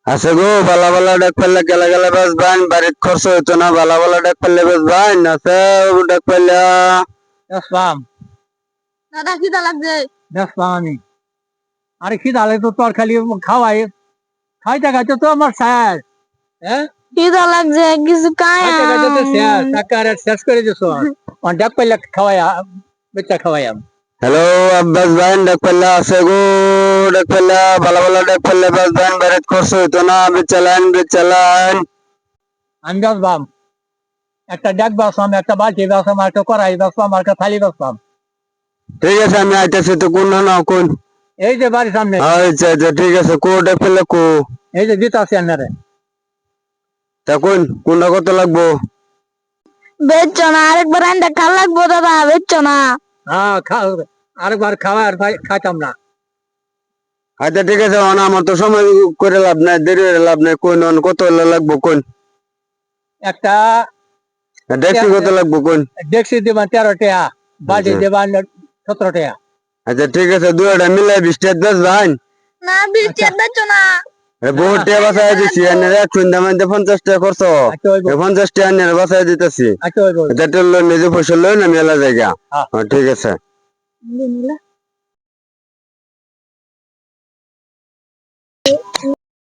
আছে গো বালা বালা ডাক পারলে গেলা গেলা বেচবান বাড়ির খরচ হইতো না বালা বালা ডাক পারলে বেচবান আছে ডাক পারলে বেচলাম দাদা খিদা লাগছে। বেচলাম আমি। আরে খিদা লাগলে তো তোর খালি খাইতে খাইতে তো আমার শেষ। হ্যাঁ খিদা লাগছে কিছু খায় খাইতে খাইতে তো শেষ টাকা আর শেষ করে দিছো ডাক পাইলে খাওয়াই বেচা খাওয়াইয়াম। হ্যালো আব্বাস ভাই ডাক পারলে আছে গো ডাক পারলে বালা বালা ডাক পারলে বেচবান বাড়ির খরচ হইতো না বেচালান আমি বেচবাম একটা ডাক বেচলাম একটা বালতি বেচলাম একটা কড়াই বেচলাম একটা থালি বেচলাম। ঠিক আছে আমি আইতেছি তো কোন না কোন এই যে বাড়ির সামনে আচ্ছা আচ্ছা ঠিক আছে কো ডাক পারলে কো এই যে দিতে আছি আন্নারে। তা কোনটা কত লাগবো বেচছো না আরেকবার আন্ডা খাওয়া লাগবো দাদা বেচছো না। হ্যাঁ আরেকবার খাওয়া আর খাইতাম না। আচ্ছা ঠিক আছে আমার তো সময় করে লাভ নাই দেরি হয়ে লাভ নাই কোন কত হলে লাগবো কোন একটা দেখছি কত লাগবো কোন ডেক্সি দেবান 13 টাকা বালতি দেবান 17 টাকা। আচ্ছা ঠিক আছে দুইটা মিলাই 20 টাকা দশ ভাই না বেচছো বেচছো না। বহুত টাকা বাসায় দিছি এনে একশো দামাইতে 50 টাকা খরচ 50 টাকা এনে বাসায় দিতেছি আচ্ছা ওই এটা নিজে পয়সা লই না মেলা জায়গা ঠিক আছে। বিসমিল্লাহ।